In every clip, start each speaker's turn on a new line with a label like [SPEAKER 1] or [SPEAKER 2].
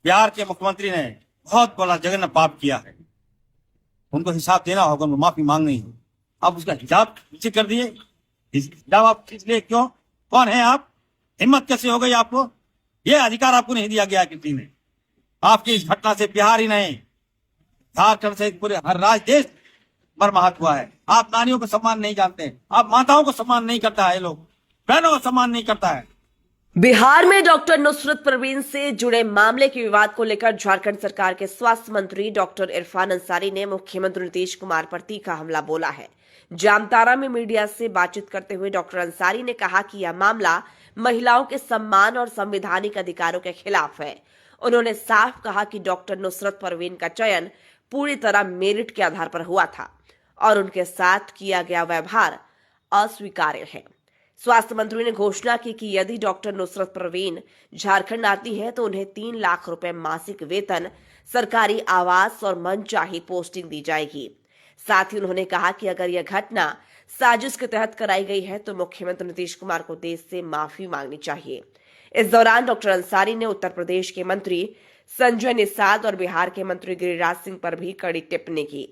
[SPEAKER 1] बिहार के मुख्यमंत्री ने बहुत बड़ा जघन्य पाप किया है, उनको हिसाब देना होगा, उनको माफी मांगनी है। आप उसका हिजाब नीचे कर दिए, हिजाब आप खींच लिए, क्यों? कौन है आप? हिम्मत कैसे हो गई आपको? ये अधिकार आपको नहीं दिया गया किसी ने। आपकी इस घटना से बिहार ही नहीं, झारखंड से पूरे हर राज्य देश मर्माहत हुआ है। आप नारियों को सम्मान नहीं जानते, आप माताओं को सम्मान नहीं करता है, लोग बहनों को सम्मान नहीं करता है।
[SPEAKER 2] बिहार में डॉक्टर नुसरत परवीन से जुड़े मामले के विवाद को लेकर झारखंड सरकार के स्वास्थ्य मंत्री डॉक्टर इरफान अंसारी ने मुख्यमंत्री नीतीश कुमार पर तीखा हमला बोला है। जामताड़ा में मीडिया से बातचीत करते हुए डॉक्टर अंसारी ने कहा कि यह मामला महिलाओं के सम्मान और संवैधानिक अधिकारों के खिलाफ है। उन्होंने साफ कहा कि डॉक्टर नुसरत परवीन का चयन पूरी तरह मेरिट के आधार पर हुआ था और उनके साथ किया गया व्यवहार अस्वीकार्य है। स्वास्थ्य मंत्री ने घोषणा की कि यदि डॉक्टर नुसरत परवीन झारखंड आती है तो उन्हें 3 लाख रुपए मासिक वेतन, सरकारी आवास और मनचाही पोस्टिंग दी जाएगी। साथ ही उन्होंने कहा कि अगर यह घटना साजिश के तहत कराई गई है तो मुख्यमंत्री नीतीश कुमार को देश से माफी मांगनी चाहिए। इस दौरान डॉक्टर अंसारी ने उत्तर प्रदेश के मंत्री संजय निषाद और बिहार के मंत्री गिरिराज सिंह पर भी कड़ी टिप्पणी की।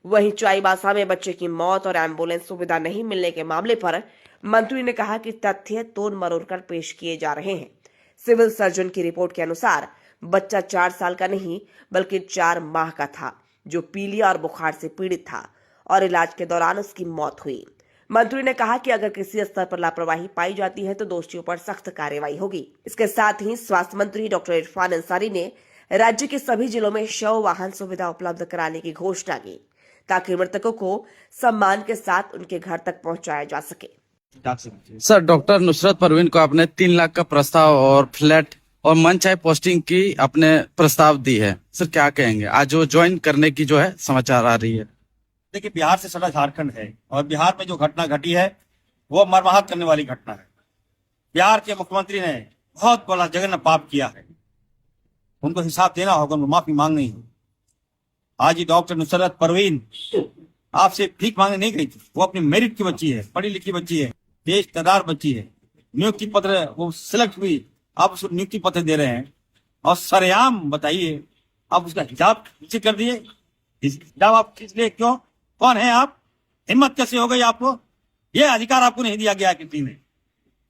[SPEAKER 2] वहीं चाईबासा में बच्चे की मौत और एम्बुलेंस सुविधा नहीं मिलने के मामले पर मंत्री ने कहा कि तथ्य तोड़ मरोड़ कर पेश किए जा रहे हैं। सिविल सर्जन की रिपोर्ट के अनुसार बच्चा 4 साल का नहीं बल्कि 4 माह का था, जो पीलिया और बुखार से पीड़ित था और इलाज के दौरान उसकी मौत हुई। मंत्री ने कहा कि अगर किसी स्तर पर लापरवाही पाई जाती है तो दोषियों पर सख्त कार्रवाई होगी। इसके साथ ही स्वास्थ्य मंत्री डॉक्टर इरफान अंसारी ने राज्य के सभी जिलों में शव वाहन सुविधा उपलब्ध कराने की घोषणा की ताकि मृतकों को सम्मान के साथ उनके घर तक पहुंचाया जा सके।
[SPEAKER 3] सर, डॉक्टर नुसरत परवीन को आपने 3 लाख का प्रस्ताव और फ्लैट और मनचाही पोस्टिंग की आपने प्रस्ताव दी है, सर क्या कहेंगे? आज वो ज्वाइन करने की जो है समाचार आ रही है।
[SPEAKER 1] देखिए, बिहार से सटा झारखंड है और बिहार में जो घटना घटी है वो मर्माहत करने वाली घटना है। बिहार के मुख्यमंत्री ने बहुत बड़ा जघन्य पाप किया है, उनको हिसाब देना होगा, उनको माफी मांगनी है। आज ही डॉक्टर नुसरत परवीन आपसे भीख मांगने नहीं गई थी, वो अपनी मेरिट की बच्ची है, पढ़ी लिखी बच्ची है, तेज तर्रार बच्ची है, नियुक्ति पत्र वो सिलेक्ट हुई, आप उसको नियुक्ति पत्र दे रहे हैं और सरेआम बताइए आप उसका हिजाब नीचे कर दिए, हिजाब आप खींच लिए, क्यों? कौन है आप? हिम्मत कैसे हो गई आपको? ये अधिकार आपको नहीं दिया गया किसी ने।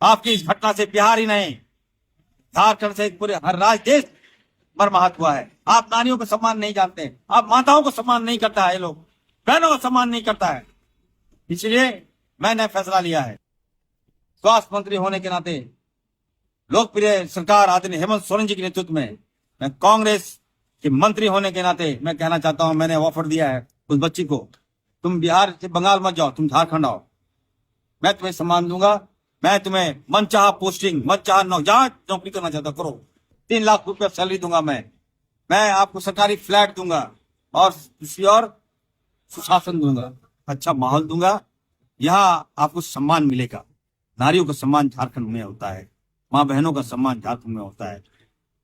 [SPEAKER 1] आपकी इस घटना से बिहार ही नहीं, झारखंड से पूरे हर राज्य देश मर्माहत हुआ है। आप नारियों को सम्मान नहीं जानते, आप माताओं को सम्मान नहीं करता है, लोग बहनों को सम्मान नहीं करता है। इसलिए मैंने फैसला लिया है, स्वास्थ्य मंत्री होने के नाते, लोकप्रिय सरकार आदरणीय हेमंत सोरेन जी के नेतृत्व में, मैं कांग्रेस के मंत्री होने के नाते मैं कहना चाहता हूं, मैंने ऑफर दिया है उस बच्ची को, तुम बिहार से बंगाल मत जाओ, तुम झारखंड आओ, मैं तुम्हें सम्मान दूंगा, मैं तुम्हें मनचाहा पोस्टिंग, मनचाहा जहां नौकरी करना चाहता करो, 3 लाख रुपया सैलरी दूंगा, मैं आपको सरकारी फ्लैट दूंगा और सुशासन दूंगा, अच्छा माहौल दूंगा, यहाँ आपको सम्मान मिलेगा। नारियों का सम्मान झारखंड में होता है, माँ बहनों का सम्मान झारखंड में होता है।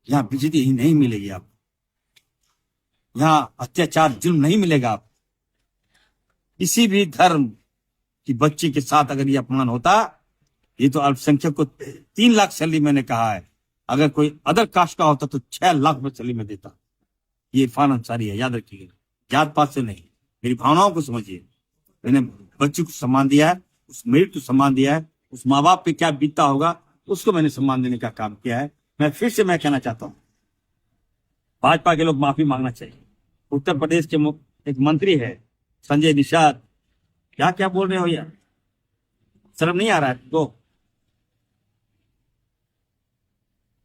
[SPEAKER 1] यहाँ बिजली ही नहीं मिलेगी आपको, यहाँ अत्याचार जुल्म नहीं मिलेगा आपको। किसी भी धर्म की बच्ची के साथ अगर ये अपमान होता, ये तो अल्पसंख्यक को 3 लाख सैलरी मैंने कहा है, अगर कोई अदर कास्ट का होता तो 6 लाख में सैलरी में देता। ये इरफान अंसारी है, याद रखिएगा, जात पात से नहीं, मेरी भावनाओं को समझिए। मैंने बच्ची को सम्मान दिया है, उस मेरिट को सम्मान दिया है, उस माँ बाप पे क्या बीतता होगा उसको मैंने सम्मान देने का काम किया है। मैं फिर से मैं कहना चाहता हूँ, भाजपा के लोग माफी मांगना चाहिए। उत्तर प्रदेश के एक मंत्री है संजय निषाद, क्या क्या बोल रहे हो यार, शर्म नहीं आ रहा है तो?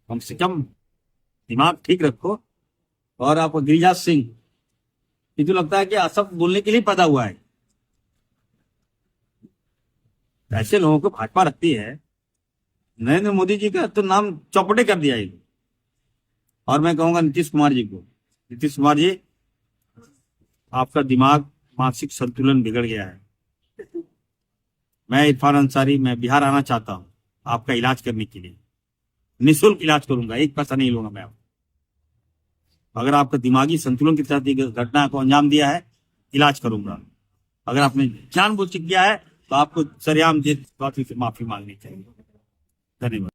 [SPEAKER 1] कम से कम दिमाग ठीक रखो। और आप गिरिराज सिंह, ये तो लगता है कि असब बोलने के लिए पैदा हुआ है। ऐसे लोगों को भाजपा रखती है। नरेंद्र मोदी जी का तो नाम चौपटे कर दिया है। और मैं कहूंगा नीतीश कुमार जी को, नीतीश कुमार जी, आपका दिमाग मानसिक संतुलन बिगड़ गया है। मैं इरफान अंसारी, मैं बिहार आना चाहता हूं आपका इलाज करने के लिए, निःशुल्क इलाज करूंगा, 1 पैसा नहीं लूंगा मैं। अगर आपका दिमागी संतुलन के साथ घटना को अंजाम दिया है, इलाज करूंगा। अगर आपने जानबूझ के किया है तो आपको सरेआम से माफी मांगनी चाहिए। धन्यवाद।